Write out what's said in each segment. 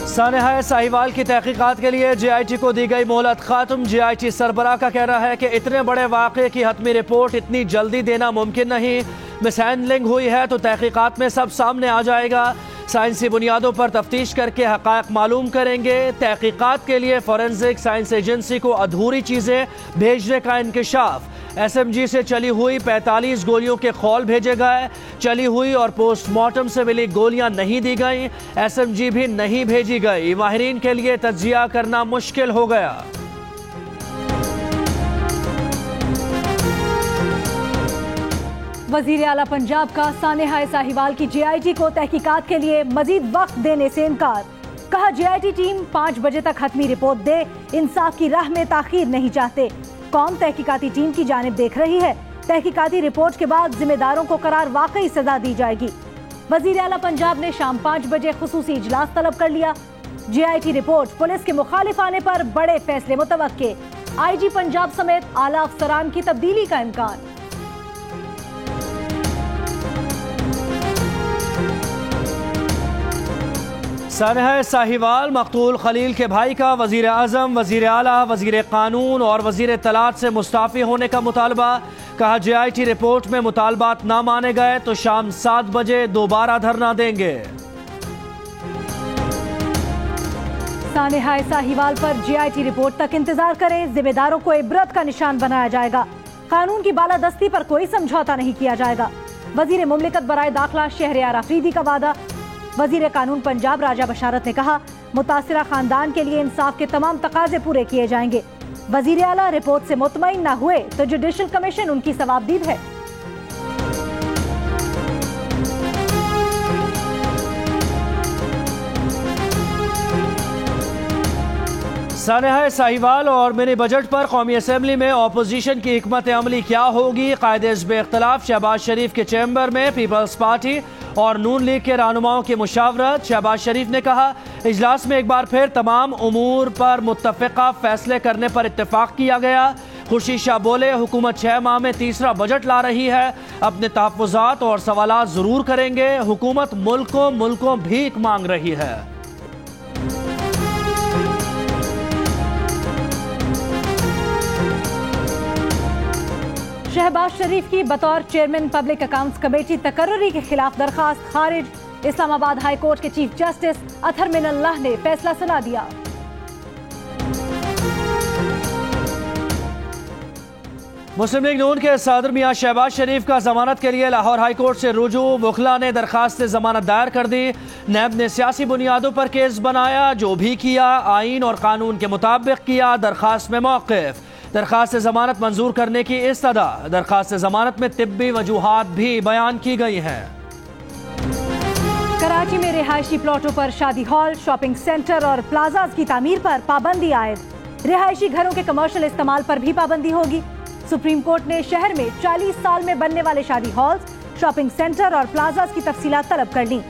सानेहा साहिवाल की तहकीकात के लिए JIT को दी गई मोहलत खात्म। JIT सरबराह का कहना है कि इतने बड़े वाक़े की हतमी रिपोर्ट इतनी जल्दी देना मुमकिन नहीं। मिसहैंडलिंग हुई है तो तहकीकात में सब सामने आ जाएगा। साइंसी बुनियादों पर तफ्तीश करके हक़ाइक़ मालूम करेंगे। तहकीकात के लिए फॉरेंसिक साइंस एजेंसी को अधूरी चीज़ें भेजने का इंकशाफ। SMG से चली हुई 45 गोलियों के खौल भेजे गए। चली हुई और पोस्टमार्टम से मिली गोलियां नहीं दी गई। SMG भी नहीं भेजी गई। माहिरीन के लिए तज्जिया करना मुश्किल हो गया। वजीर आला पंजाब का सानेहा साहिवाल की JIT को तहकीकात के लिए मजीद वक्त देने से इनकार। कहा JIT टीम 5 बजे तक हतमी रिपोर्ट दे। इंसाफ की राह में ताखीर नहीं चाहते। कौम तहकीकाती टीम की जानिब देख रही है। तहकीकाती रिपोर्ट के बाद जिम्मेदारों को करार वाकई सजा दी जाएगी। वजीर आला पंजाब ने शाम 5 बजे खुसूसी इजलास तलब कर लिया। JIT रिपोर्ट पुलिस के मुखालिफ आने पर बड़े फैसले मुतवक्के। IG पंजाब समेत आला अफसरान की तब्दीली का इम्कान। सानेहा साहिवाल मकतूल खलील के भाई का वजीर आजम, वजीर आला, वजीर कानून और वजीर इत्तलात से मुस्ताफी होने का मुतालबा। कहा JIT रिपोर्ट में मुतालबात ना माने गए तो शाम 7 बजे दोबारा धरना देंगे। सानेहा साहिवाल पर JIT रिपोर्ट तक इंतजार करें। जिम्मेदारों को इबरत का निशान बनाया जाएगा। कानून की बालादस्ती पर कोई समझौता नहीं किया जाएगा। वजीर मुमलिकत बराए दाखिला शहरयार आफरीदी का वादा। वजीर कानून पंजाब राजा बशारत ने कहा मुतासिरा खानदान के लिए इंसाफ के तमाम तकाजे पूरे किए जाएंगे। वजीर आला रिपोर्ट से मुतमईन न हुए तो जुडिशल कमीशन उनकी सवाबदीद है। सानेहा साहिवाल और मिनी बजट पर कौमी असम्बली में अपोजिशन की हिकमत अमली क्या होगी। कायदे हिज़्ब इख्तिलाफ शहबाज शरीफ के चैम्बर में पीपल्स पार्टी और नून लीग के रहनुमाओं की मुशावरत। शहबाज शरीफ ने कहा इजलास में एक बार फिर तमाम उमूर पर मुत्तफ़िक़ा फैसले करने पर इत्तेफाक किया गया। खुर्शीद शाह बोले हुकूमत 6 माह में तीसरा बजट ला रही है। अपने तहफ़्फ़ुज़ात और सवालात ज़रूर करेंगे। हुकूमत मुल्कों भीख मांग रही है। शहबाज शरीफ की बतौर चेयरमैन पब्लिक अकाउंट्स कमेटी तकर्रुरी के खिलाफ दरखास्त खारिज। इस्लामाबाद हाई कोर्ट के चीफ जस्टिस अतहर मिनल्लाह ने फैसला सुना दिया। मुस्लिम लीग नून के सदर मियां शहबाज शरीफ का जमानत के लिए लाहौर हाई कोर्ट से रुजू। वकला ने दरखास्त जमानत दायर कर दी। नैब ने सियासी बुनियादों पर केस बनाया। जो भी किया आईन और कानून के मुताबिक किया। दरखास्त में मौक़िफ़। दरखास्त जमानत मंजूर करने की इस्तदा। दरखास्त जमानत में तिब्बी वजूहात भी बयान की गई हैं। कराची में रिहायशी प्लॉटों पर शादी हॉल, शॉपिंग सेंटर और प्लाजाज की तामीर पर पाबंदी आयद। रिहायशी घरों के कमर्शियल इस्तेमाल पर भी पाबंदी होगी। सुप्रीम कोर्ट ने शहर में 40 साल में बनने वाले शादी हॉल्स, शॉपिंग सेंटर और प्लाजाज की तफसीलात तलब कर ली।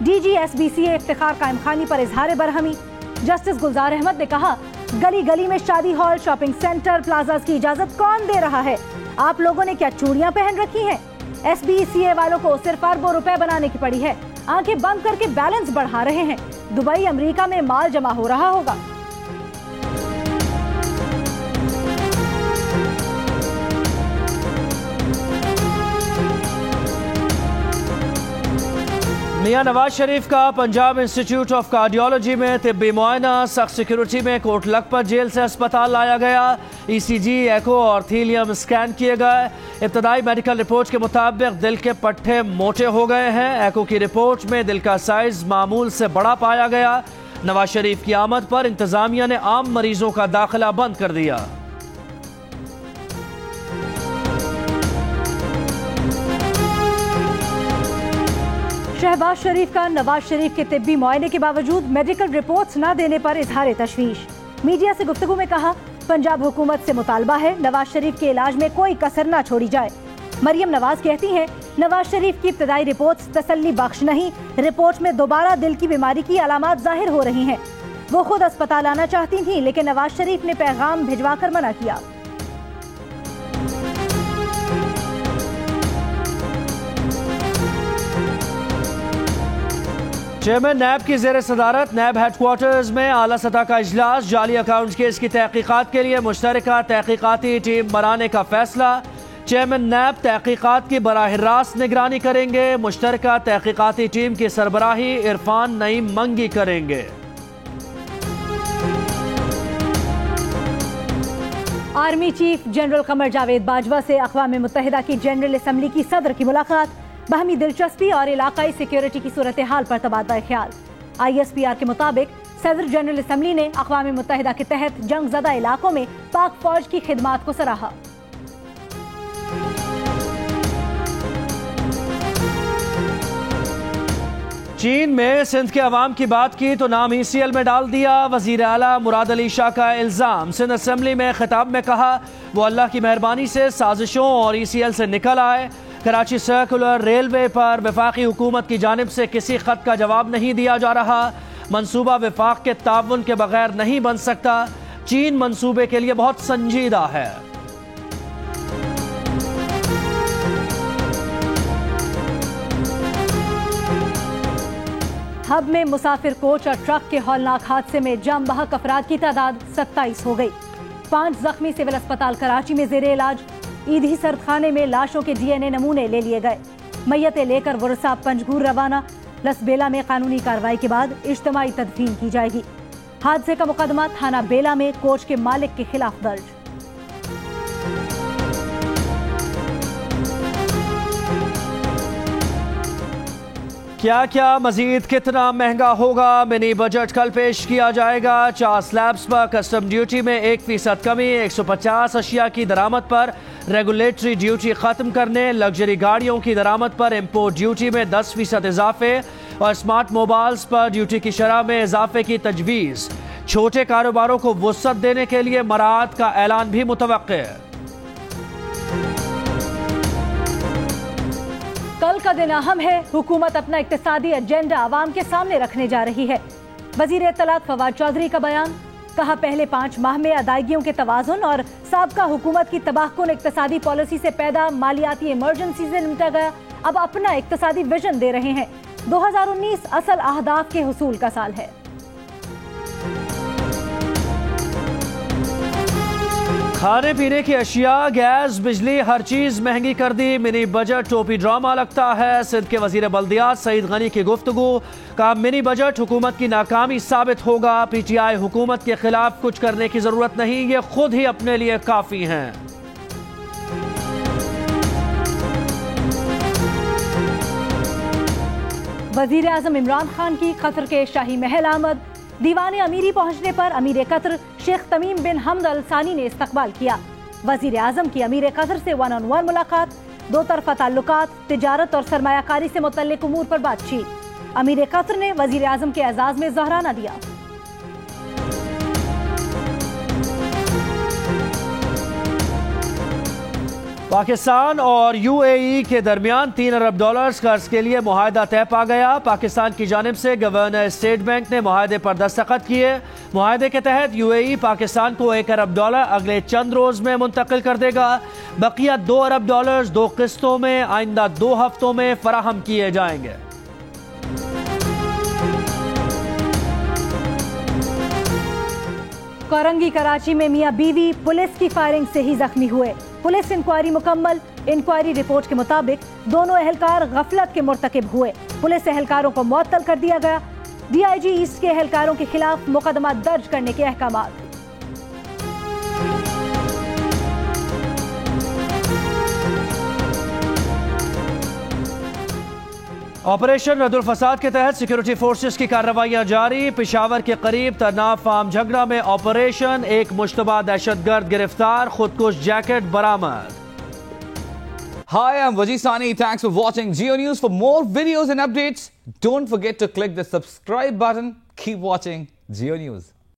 DG SBCA इफ्तिखार कायम खानी पर इजहार बरहमी। जस्टिस गुलजार अहमद ने कहा गली गली में शादी हॉल, शॉपिंग सेंटर, प्लाजाज की इजाजत कौन दे रहा है? आप लोगों ने क्या चूड़ियां पहन रखी हैं? SBCA वालों को सिर्फ अरबों रुपए बनाने की पड़ी है। आंखें बंद करके बैलेंस बढ़ा रहे हैं। दुबई, अमेरिका में माल जमा हो रहा होगा। मियां नवाज शरीफ का पंजाब इंस्टीट्यूट ऑफ कार्डियोलॉजी में तिब्बी मुआयना। सख्त सिक्योरिटी में कोट लखपत जेल से अस्पताल लाया गया। ECG, एको और थीलियम स्कैन किए गए। इब्तदाई मेडिकल रिपोर्ट के मुताबिक दिल के पट्टे मोटे हो गए हैं। एको की रिपोर्ट में दिल का साइज मामूल से बड़ा पाया गया। नवाज शरीफ की आमद पर इंतजामिया ने आम मरीजों का दाखिला बंद कर दिया। शहबाज शरीफ का नवाज शरीफ के तिब्बी मुआयने के बावजूद मेडिकल रिपोर्ट्स न देने पर इजहार तशवीश। मीडिया से गुफ्तगू में कहा पंजाब हुकूमत से मुतालबा है नवाज शरीफ के इलाज में कोई कसर न छोड़ी जाए। मरियम नवाज कहती हैं नवाज शरीफ की इब्तदाई रिपोर्ट्स तसल्ली बख्श नहीं। रिपोर्ट में दोबारा दिल की बीमारी की अलामात जाहिर हो रही हैं। वो खुद अस्पताल आना चाहती थी लेकिन नवाज शरीफ ने पैगाम भिजवा कर मना किया। चेयरमैन नैब की ज़ेर सदारत नैब हेडक्वार्टर्स में आला सतह का इजलास। जाली अकाउंट केस की तहकीकात के लिए मुश्तरका तहकीकाती टीम बनाने का फैसला। चेयरमैन नैब तहकीकात की बराह रास्त निगरानी करेंगे। मुश्तरका तहकीकाती टीम की सरबराही इरफान नईम मंगी करेंगे। Army chief general Qamar Javed Bajwa से अक़वाम मुत्तहिदा की जनरल असम्बली की सदर की मुलाकात। बाहमी दिलचस्पी और इलाकाई सिक्योरिटी की सूरत हाल पर तबादला ख्याल। ISPR के मुताबिक सदर जनरल असम्बली ने अक़वाम मुत्तहिदा के तहत जंग ज़दा इलाकों में पाक फौज की खिदमात को सराहा। चीन में सिंध के अवाम की बात की तो नाम ECL में डाल दिया। वजीर आला मुराद अली शाह का इल्जाम। सिंध असम्बली में खिताब में कहा वो अल्लाह की मेहरबानी से साजिशों और ECL से निकल आए। कराची सर्कुलर रेलवे पर वफाकी हुकूमत की जानिब से किसी खत का जवाब नहीं दिया जा रहा। मंसूबा वफाक के ताउन के बगैर नहीं बन सकता। चीन मंसूबे के लिए बहुत संजीदा है। हब में मुसाफिर कोच और ट्रक के हौलनाक हादसे में जाम बहक अफराद की तादाद 27 हो गई। 5 जख्मी सिविल अस्पताल कराची में जेर इलाज। ईदी सरदखाने में लाशों के DNA नमूने ले लिए गए। मैयतें लेकर वरसा पंजगूर रवाना। लसबेला में कानूनी कार्रवाई के बाद इज्तिमाई तदफीन की जाएगी। हादसे का मुकदमा थाना बेला में कोच के मालिक के खिलाफ दर्ज। क्या क्या मजीद कितना महंगा होगा? मिनी बजट कल पेश किया जाएगा। 4 स्लैब्स पर कस्टम ड्यूटी में 1% कमी। 150 अशिया की दरामद पर रेगुलेटरी ड्यूटी खत्म करने। लग्जरी गाड़ियों की दरामद पर इम्पोर्ट ड्यूटी में 10% इजाफे और स्मार्ट मोबाइल्स पर ड्यूटी की शरह में इजाफे की तजवीज़। छोटे कारोबारों को वुसअत देने के लिए मराहत का ऐलान भी मुतवक्के। कल का दिन अहम है। हुकूमत अपना इक्तिसादी एजेंडा आवाम के सामने रखने जा रही है। वजीर इत्तलात फवाद चौधरी का बयान। कहा पहले 5 माह में अदायगियों के तवाज़ुन और साबका हुकूमत की तबाहकुन इक्तिसादी पॉलिसी से पैदा मालियाती इमरजेंसी से निपटा गया। अब अपना इक्तिसादी विजन दे रहे हैं। 2019 असल अहदाफ के हुसूल का साल है। खाने पीने की अशिया, गैस, बिजली, हर चीज महंगी कर दी। मिनी बजट टोपी ड्रामा लगता है। सिंध के वजीर बल्दियात सईद गनी की गुफ्तगू। कहा मिनी बजट हुकूमत की नाकामी साबित होगा। PTI हुकूमत के खिलाफ कुछ करने की जरूरत नहीं, ये खुद ही अपने लिए काफी हैं। वजीर आजम इमरान खान की कतर के शाही महल आमद। दीवाने अमीरी पहुंचने पर अमीर कतर शेख तमीम बिन हमद अल सानी ने इस्तकबाल किया। वजीर आजम की अमीर कतर से 1-on-1 मुलाकात। 2 तरफा ताल्लुकात, तिजारत और सरमायाकारी से मुतल्लिक उमूर पर बातचीत। अमीर कतर ने वजीर आजम के एजाज में ज़हराना दिया। पाकिस्तान और UAE के दरमियान $3 अरब कर्ज के लिए मुआहदा तय पा गया। पाकिस्तान की जानिब से गवर्नर स्टेट बैंक ने मुआहदे पर दस्तखत किए। मुआहदे के तहत UAE पाकिस्तान को $1 अरब अगले चंद रोज में मुंतकिल कर देगा। बकिया $2 अरब 2 किस्तों में आइंदा 2 हफ्तों में फराहम किए जाएंगे। कोरंगी कराची में मियां बीवी पुलिस की फायरिंग से ही जख्मी हुए। पुलिस इंक्वायरी मुकम्मल। इंक्वायरी रिपोर्ट के मुताबिक दोनों एहलकार गफलत के मुर्तकिब हुए। पुलिस एहलकारों को मुअत्तल कर दिया गया। DIG ईस्ट के एहलकारों के खिलाफ मुकदमा दर्ज करने के अहकामात। ऑपरेशन रद्दुल फसाद के तहत सिक्योरिटी फोर्सेस की कार्रवाइयां जारी। पेशावर के करीब तनाव फार्म झगड़ा में ऑपरेशन। एक मुश्तबा दहशतगर्द गिरफ्तार। खुदकुश जैकेट बरामद। Hi, I'm Wajid Sani. Thanks for watching Geo News. For more videos and updates, don't forget to click the subscribe button. Keep watching Geo News.